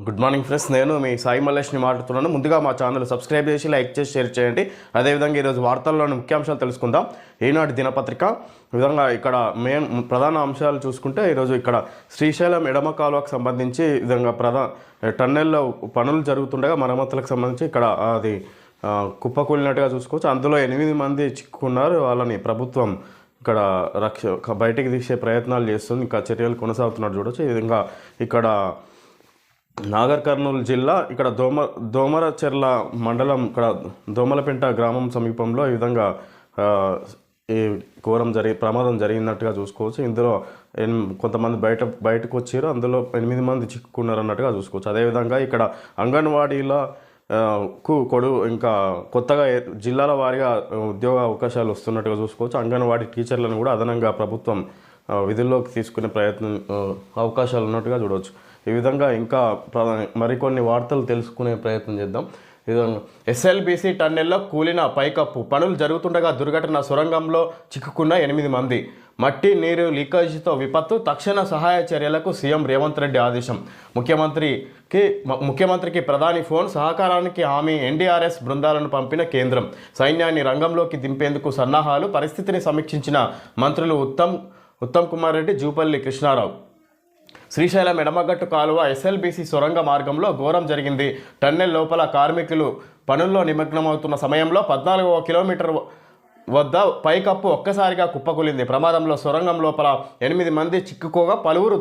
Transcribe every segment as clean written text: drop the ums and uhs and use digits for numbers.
Good morning friends, నేను మీ సాయి మల్లేష్ని మాట్లాడుతున్నాను. ముందుగా మా ఛానల్ సబ్స్క్రైబ్ చేసి లైక్ చేసి షేర్ చేయండి. అదేవిధంగా ఈరోజు వార్తల్లోని ముఖ్యాంశాలు తెలుసుకుందాం. ఈనాటి దినపత్రిక ఈ విధంగా ఇక్కడ ప్రధాన అంశాలు చూసుకుంటే ఈరోజు ఇక్కడ శ్రీశైలం ఎడమ కాలువకు సంబంధించి ఈ విధంగా టన్నెల్లో పనులు జరుగుతుండగా మరమ్మతులకు సంబంధించి ఇక్కడ అది కుప్పకూలినట్టుగా చూసుకోవచ్చు. అందులో 8 మంది చిక్కుకున్నారు. వాళ్ళని ప్రభుత్వం ఇక్కడ బయటికి తీసే ప్రయత్నాలు చేస్తుంది. ఇంకా చర్యలు కొనసాగుతున్నట్టు చూడవచ్చు. ఈ విధంగా ఇక్కడ నాగర్ కర్నూలు జిల్లా ఇక్కడ దోమరచెర్ల మండలం ఇక్కడ దోమలపెంట గ్రామం సమీపంలో ఈ విధంగా ఈ ప్రమాదం జరిగినట్టుగా చూసుకోవచ్చు. ఇందులో కొంతమంది బయటకు వచ్చారు. అందులో 8 మంది చిక్కుకున్నారు అన్నట్టుగా చూసుకోవచ్చు. అదేవిధంగా ఇక్కడ అంగన్వాడీల ఇంకా కొత్తగా జిల్లాల వారీగా ఉద్యోగ అవకాశాలు వస్తున్నట్టుగా చూసుకోవచ్చు. అంగన్వాడీ టీచర్లను కూడా అదనంగా ప్రభుత్వం విధుల్లోకి తీసుకునే అవకాశాలు ఉన్నట్టుగా చూడవచ్చు. ఈ విధంగా ఇంకా మరికొన్ని వార్తలు తెలుసుకునే ప్రయత్నం చేద్దాం. ఈ విధంగా ఎస్ఎల్బీసీ టన్నెల్లో కూలిన పైకప్పు పనులు జరుగుతుండగా దుర్ఘటన, సొరంగంలో చిక్కుకున్న 8 మంది. మట్టి నీరు లీకేజీతో విపత్తు, తక్షణ సహాయ చర్యలకు సీఎం రేవంత్ రెడ్డి ఆదేశం. ముఖ్యమంత్రికి ప్రధాని ఫోన్, సహకారానికి హామీ. ఎన్డీఆర్ఎస్ బృందాలను పంపిన కేంద్రం, సైన్యాన్ని రంగంలోకి దింపేందుకు సన్నాహాలు. పరిస్థితిని సమీక్షించిన మంత్రులు ఉత్తమ్ కుమార్ రెడ్డి, జూపల్లి కృష్ణారావు. శ్రీశైలం ఎడమగట్టు కాలువ ఎస్ఎల్బీసీ సొరంగ మార్గంలో ఘోరం జరిగింది. టన్నెల్ లోపల కార్మికులు పనుల్లో నిమగ్నమవుతున్న సమయంలో 14వ కిలోమీటర్ వద్ద పైకప్పు ఒక్కసారిగా కుప్పకూలింది. ప్రమాదంలో సొరంగం లోపల 8 మంది చిక్కుకోగా పలువురు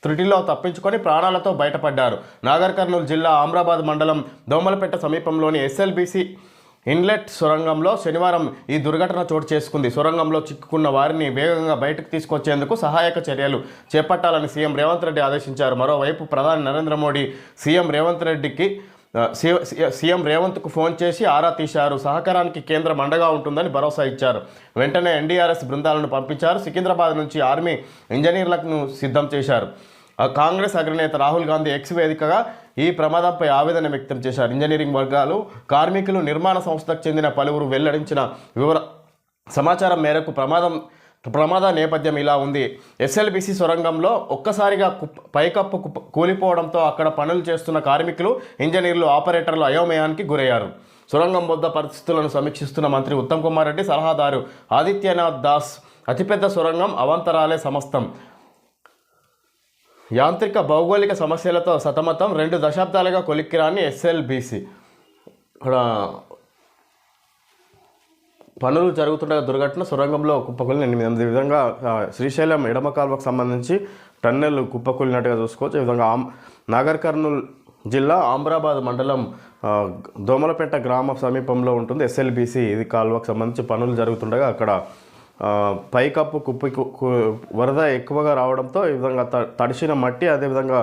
త్రుటిలో తప్పించుకొని ప్రాణాలతో బయటపడ్డారు. నాగర్ కర్నూలు జిల్లా ఆమ్రాబాద్ మండలం దోమలపేట సమీపంలోని ఎస్ఎల్బీసీ ఇన్లెట్ సొరంగంలో శనివారం ఈ దుర్ఘటన చోటు చేసుకుంది. సొరంగంలో చిక్కుకున్న వారిని వేగంగా బయటకు తీసుకొచ్చేందుకు సహాయక చర్యలు చేపట్టాలని సీఎం రేవంత్ రెడ్డి ఆదేశించారు. మరోవైపు ప్రధాని నరేంద్ర మోడీ సీఎం రేవంత్కు ఫోన్ చేసి ఆరా తీశారు. సహకారానికి కేంద్రం అండగా ఉంటుందని భరోసా ఇచ్చారు. వెంటనే ఎన్డీఆర్ఎస్ బృందాలను పంపించారు. సికింద్రాబాద్ నుంచి ఆర్మీ ఇంజనీర్లను సిద్ధం చేశారు. కాంగ్రెస్ అగ్రనేత రాహుల్ గాంధీ ఎక్స్ వేదికగా ఈ ప్రమాదంపై ఆవేదన వ్యక్తం చేశారు. ఇంజనీరింగ్ వర్గాలు, కార్మికులు, నిర్మాణ సంస్థకు చెందిన పలువురు వెల్లడించిన సమాచారం మేరకు ప్రమాద నేపథ్యం ఇలా ఉంది. ఎస్ఎల్బీసీ సొరంగంలో ఒక్కసారిగా పైకప్పు కూలిపోవడంతో అక్కడ పనులు చేస్తున్న కార్మికులు, ఇంజనీర్లు, ఆపరేటర్లు అయోమయానికి గురయ్యారు. సొరంగం వద్ద పరిస్థితులను సమీక్షిస్తున్న మంత్రి ఉత్తమ్ కుమార్ రెడ్డి, సలహాదారు ఆదిత్యనాథ్ దాస్, అతిపెద్ద సొరంగం అవంతరాలే సమస్తం, యాంత్రిక భౌగోళిక సమస్యలతో సతమతం, 2 దశాబ్దాలుగా కొలిక్కిరాని ఎస్ఎల్బీసీ ఇక్కడ పనులు జరుగుతుండగా దుర్ఘటన, సొరంగంలో కుప్పకూలిన 8 మంది. ఈ విధంగా శ్రీశైలం ఎడమ కాలువకు సంబంధించి టన్నెల్ కుప్పకూలినట్టుగా చూసుకోవచ్చు. ఈ విధంగా నాగర్ కర్నూలు జిల్లా ఆమ్రాబాద్ మండలం దోమలపేట గ్రామ సమీపంలో ఉంటుంది ఎస్ఎల్బీసీ ఇది కాలువకు సంబంధించి పనులు జరుగుతుండగా అక్కడ పైకప్పు వరద ఎక్కువగా రావడంతో ఈ విధంగా తడిసిన మట్టి, అదేవిధంగా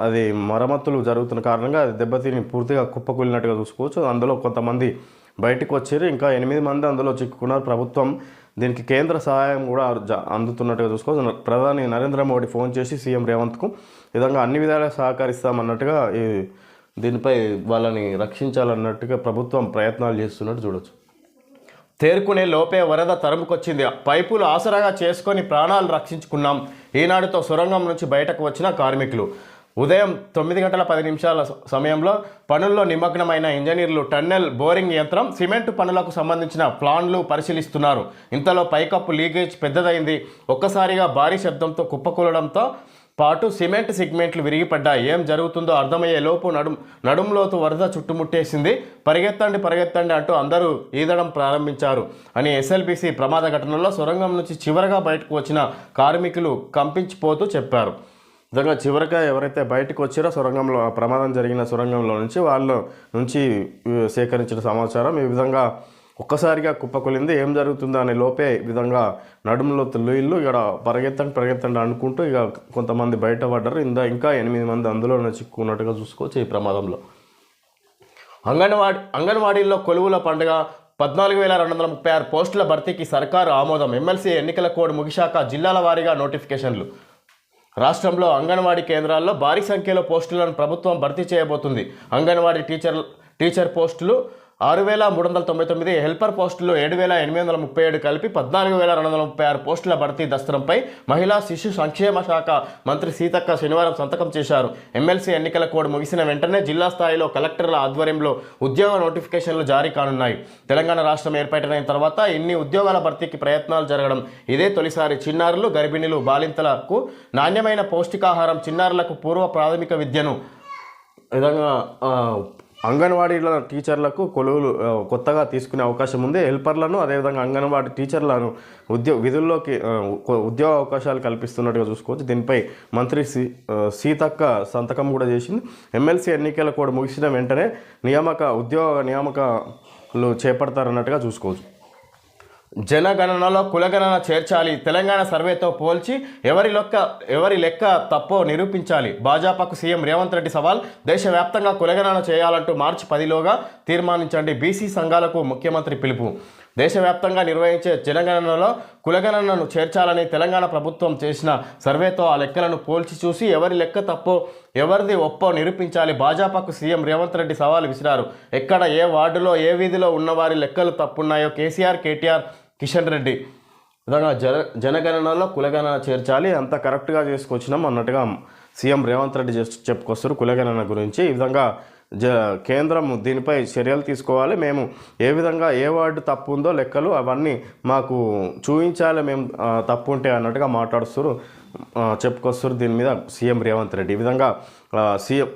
అది మరమ్మతులు జరుగుతున్న కారణంగా అది దెబ్బతిని పూర్తిగా కుప్పకూలినట్టుగా చూసుకోవచ్చు. అందులో కొంతమంది బయటకు వచ్చారు. ఇంకా 8 మంది అందులో చిక్కుకున్నారు. ప్రభుత్వం దీనికి కేంద్ర సహాయం కూడా అందుతున్నట్టుగా చూసుకోవచ్చు. ప్రధాని నరేంద్ర మోడీ ఫోన్ చేసి సీఎం రేవంత్కు ఈ విధంగా అన్ని విధాలుగా సహకరిస్తామన్నట్టుగా దీనిపై వాళ్ళని రక్షించాలన్నట్టుగా ప్రభుత్వం ప్రయత్నాలు చేస్తున్నట్టు చూడవచ్చు. తేరుకునే లోపే వరద తరుముకొచ్చింది. పైపులు ఆసరాగా చేసుకొని ప్రాణాలు రక్షించుకున్నాం. ఈనాడుతో సొరంగం నుంచి బయటకు వచ్చిన కార్మికులు. ఉదయం 9:10 సమయంలో పనుల్లో నిమగ్నమైన ఇంజనీర్లు టన్నెల్, బోరింగ్ యంత్రం, సిమెంటు పనులకు సంబంధించిన ప్లాన్లు పరిశీలిస్తున్నారు. ఇంతలో పైకప్పు లీకేజ్ పెద్దదైంది. ఒక్కసారిగా భారీ శబ్దంతో కుప్పకూలడంతో పాటు సిమెంట్ సెగ్మెంట్లు విరిగిపడ్డాయి. ఏం జరుగుతుందో అర్థమయ్యే లోపు నడుంలోతు వరద చుట్టుముట్టేసింది. పరిగెత్తండి అంటూ అందరూ ఈదడం ప్రారంభించారు అని ఎస్ఎల్బీసీ ప్రమాద ఘటనలో సొరంగం నుంచి చివరగా బయటకు వచ్చిన కార్మికులు కంపించిపోతూ చెప్పారు. నిజంగా చివరగా ఎవరైతే బయటకు వచ్చారో సొరంగంలో ప్రమాదం జరిగిన సొరంగంలో నుంచి వాళ్ళ నుంచి సేకరించిన సమాచారం ఈ విధంగా ఒక్కసారిగా కుప్పకొలింది. ఏం జరుగుతుందో అనే లోపే ఈ విధంగా నడుములో ఇల్లు ఇక్కడ పరిగెత్తండి అనుకుంటూ ఇక కొంతమంది బయటపడ్డారు. ఇంకా 8 మంది అందులో చిక్కుకున్నట్టుగా చూసుకోవచ్చు. ఈ ప్రమాదంలో అంగన్వాడీల్లో కొలువుల పండుగ, 14,236 పోస్టుల భర్తీకి సర్కారు ఆమోదం. ఎమ్మెల్సీ ఎన్నికల కోడ్ ముగిశాక జిల్లాల వారీగా నోటిఫికేషన్లు. రాష్ట్రంలో అంగన్వాడీ కేంద్రాల్లో భారీ సంఖ్యలో పోస్టులను ప్రభుత్వం భర్తీ చేయబోతుంది. అంగన్వాడీ టీచర్ పోస్టులు 6,399, హెల్పర్ పోస్టులు 7,837 కలిపి 14,236 పోస్టుల భర్తీ దస్త్రంపై మహిళా శిశు సంక్షేమ శాఖ మంత్రి సీతక్క శనివారం సంతకం చేశారు. ఎమ్మెల్సీ ఎన్నికల కోడ్ ముగిసిన వెంటనే జిల్లా స్థాయిలో కలెక్టర్ల ఆధ్వర్యంలో ఉద్యోగ నోటిఫికేషన్లు జారీ కానున్నాయి. తెలంగాణ రాష్ట్రం ఏర్పాటైన తర్వాత ఇన్ని ఉద్యోగాల భర్తీకి ప్రయత్నాలు జరగడం ఇదే తొలిసారి. చిన్నారులు, గర్భిణీలు, బాలింతలకు నాణ్యమైన పౌష్టికాహారం, చిన్నారులకు పూర్వ ప్రాథమిక విద్యను విధంగా అంగన్వాడీల టీచర్లకు కొలువులు కొత్తగా తీసుకునే అవకాశం ఉంది. హెల్పర్లను అదేవిధంగా అంగన్వాడీ టీచర్లను విధుల్లోకి ఉద్యోగ అవకాశాలు కల్పిస్తున్నట్టుగా చూసుకోవచ్చు. దీనిపై మంత్రి సీతక్క సంతకం కూడా చేసింది. ఎమ్మెల్సీ ఎన్నికల కూడా ముగిసిన వెంటనే నియామకాలు చేపడతారన్నట్టుగా చూసుకోవచ్చు. జనగణనలో కులగణన చేర్చాలి, తెలంగాణ సర్వేతో పోల్చి ఎవరి లెక్క తప్పో నిరూపించాలి. భాజపాకు సీఎం రేవంత్ రెడ్డి సవాల్. దేశవ్యాప్తంగా కులగణన చేయాలంటూ మార్చి 10లోగా తీర్మానించండి. బీసీ సంఘాలకు ముఖ్యమంత్రి పిలుపు. దేశవ్యాప్తంగా నిర్వహించే జనగణనలో కులగణనను చేర్చాలని తెలంగాణ ప్రభుత్వం చేసిన సర్వేతో ఆ లెక్కలను పోల్చి చూసి ఎవరి లెక్క తప్పో ఎవరిది ఒప్పో నిరూపించాలి. భాజపాకు సీఎం రేవంత్ రెడ్డి సవాల్ విసిరారు. ఎక్కడ ఏ వార్డులో ఏ వీధిలో ఉన్నవారి లెక్కలు తప్పున్నాయో కేసీఆర్, కేటీఆర్, కిషన్ రెడ్డి విధంగా జనగణనలో కులగణన చేర్చాలి, అంత కరెక్ట్గా చేసుకొచ్చినాం అన్నట్టుగా సీఎం రేవంత్ రెడ్డి చెప్పుకొస్తారు కులగణన గురించి. ఈ విధంగా కేంద్రం దీనిపై చర్యలు తీసుకోవాలి, మేము ఏ విధంగా ఏ వార్డు తప్పు ఉందో లెక్కలు అవన్నీ మాకు చూపించాలి, మేము తప్పు ఉంటే అన్నట్టుగా మాట్లాడుస్తారు చెప్పుకొస్తారు దీని మీద సీఎం రేవంత్ రెడ్డి. ఈ విధంగా సీఎం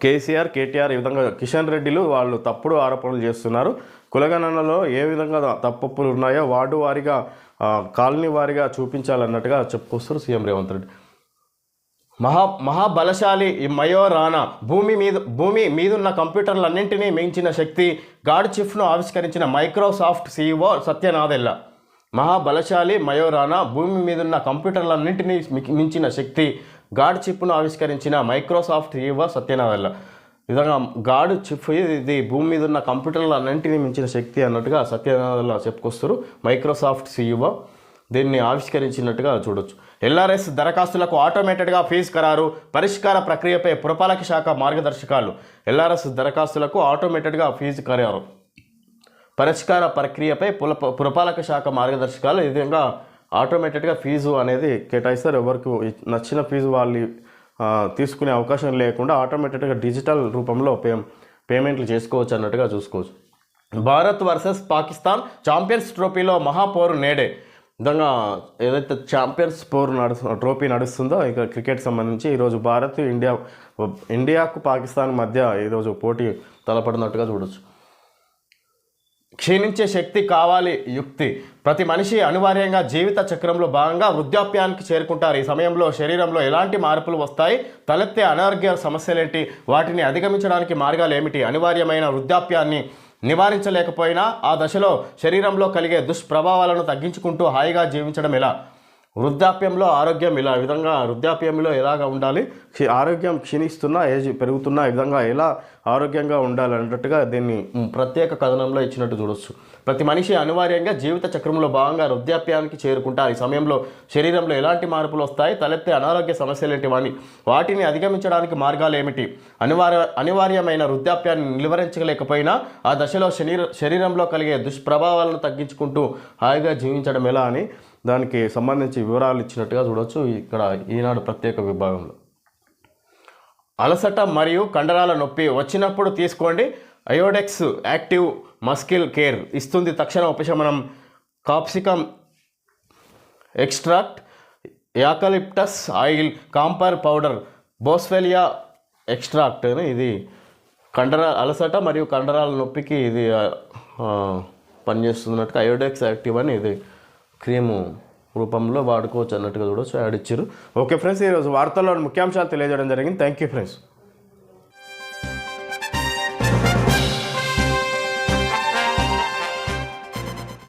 కేసీఆర్, కేటీఆర్, ఈ విధంగా కిషన్ రెడ్డిలు వాళ్ళు తప్పుడు ఆరోపణలు చేస్తున్నారు. కులగణనలో ఏ విధంగా తప్పులు ఉన్నాయో వార్డు వారీగా కాలనీ వారీగా చూపించాలన్నట్టుగా చెప్పుకొస్తారు సీఎం రేవంత్ రెడ్డి. మహాబలశాలి మయో రానా. భూమి మీదున్న కంప్యూటర్లన్నింటినీ మించిన శక్తి. గాడ్ చిప్ను ఆవిష్కరించిన మైక్రోసాఫ్ట్ సీఈఓ సత్య నాదెల్ల. మహాబలశాలి మయో రానా భూమి మీదున్న కంప్యూటర్లన్నింటినీ మించిన శక్తి. గాడ్ చిప్ను ఆవిష్కరించిన మైక్రోసాఫ్ట్ సీఈఓ సత్య నాదెల్ల. విధంగా గాడ్ చిప్ ఇది భూమి మీద ఉన్న కంప్యూటర్లన్నింటినీ మించిన శక్తి అన్నట్టుగా సత్య నాదెల్ల చెప్పుకొస్తారు. మైక్రోసాఫ్ట్ సీఈఓ దీన్ని ఆవిష్కరించినట్టుగా చూడొచ్చు. ఎల్ఆర్ఎస్ దరఖాస్తులకు ఆటోమేటెడ్గా ఫీజు ఖరారు. పరిష్కార ప్రక్రియపై పురపాలక శాఖ మార్గదర్శకాలు. ఎల్ఆర్ఎస్ దరఖాస్తులకు ఆటోమేటెడ్గా ఫీజు ఖరారు. పరిష్కార ప్రక్రియపై పురపాలక శాఖ మార్గదర్శకాలు. ఈ విధంగా ఆటోమేటెడ్గా ఫీజు అనేది కేటాయిస్తారు. ఎవరికి నచ్చిన ఫీజు వాళ్ళు తీసుకునే అవకాశం లేకుండా ఆటోమేటెడ్గా డిజిటల్ రూపంలో పేమెంట్లు చేసుకోవచ్చు అన్నట్టుగా చూసుకోవచ్చు. భారత్ వర్సెస్ పాకిస్తాన్ ఛాంపియన్స్ ట్రోఫీలో మహాపోరు నేడే. విధంగా ఏదైతే ఛాంపియన్స్ ట్రోఫీ నడుస్తుందో ఇక క్రికెట్ సంబంధించి ఈరోజు భారత్ ఇండియాకు పాకిస్తాన్ మధ్య ఈరోజు పోటీ తలపడినట్టుగా చూడొచ్చు. క్షీణించే శక్తి కావాలి యుక్తి. ప్రతి మనిషి అనివార్యంగా జీవిత చక్రంలో భాగంగా వృద్ధాప్యానికి చేరుకుంటారు. ఈ సమయంలో శరీరంలో ఎలాంటి మార్పులు వస్తాయి, తలెత్తే అనారోగ్య సమస్యలేంటి, వాటిని అధిగమించడానికి మార్గాలు ఏమిటి, అనివార్యమైన వృద్ధాప్యాన్ని నివారించలేకపోయినా ఆ దశలో శరీరంలో కలిగే దుష్ప్రభావాలను తగ్గించుకుంటూ హాయిగా జీవించడం ఎలా, వృద్ధాప్యంలో ఆరోగ్యం ఇలా, విధంగా వృద్ధాప్యంలో ఎలాగ ఉండాలి, ఆరోగ్యం క్షీణిస్తున్నా ఏజ్ పెరుగుతున్నా ఈ విధంగా ఎలా ఆరోగ్యంగా ఉండాలి అన్నట్టుగా దీన్ని ప్రత్యేక కథనంలో ఇచ్చినట్టు చూడొచ్చు. ప్రతి మనిషి అనివార్యంగా జీవిత చక్రంలో భాగంగా వృద్ధాప్యానికి చేరుకుంటారు. ఈ సమయంలో శరీరంలో ఎలాంటి మార్పులు వస్తాయి, తలెత్తే అనారోగ్య సమస్యలేంటి, వాటిని అధిగమించడానికి మార్గాలు ఏమిటి, అనివార్యమైన వృద్ధాప్యాన్ని నిలువరించలేకపోయినా ఆ దశలో శరీరంలో కలిగే దుష్ప్రభావాలను తగ్గించుకుంటూ హాయిగా జీవించడం ఎలా అని దానికి సంబంధించి వివరాలు ఇచ్చినట్టుగా చూడవచ్చు ఇక్కడ ఈనాడు ప్రత్యేక విభాగంలో. అలసట మరియు కండరాల నొప్పి వచ్చినప్పుడు తీసుకోండి అయోడెక్స్ యాక్టివ్ మస్కిల్ కేర్ ఇస్తుంది తక్షణ ఉపశమనం. Capsicum extract, యాకలిప్టస్ oil, కాంపర్ powder, బోస్వెలియా extract. ఇది అలసట మరియు కండరాల నొప్పికి ఇది పనిచేస్తున్నట్టుగా అయోడెక్స్ యాక్టివ్ అని ఇది క్రీము రూపంలో వాడుకోవచ్చు అన్నట్టుగా చూడవచ్చు యాడ్ ఇచ్చారు. ఓకే ఫ్రెండ్స్, ఈరోజు వార్తల్లోని ముఖ్యాంశాలు తెలియజేయడం జరిగింది. Thank you friends.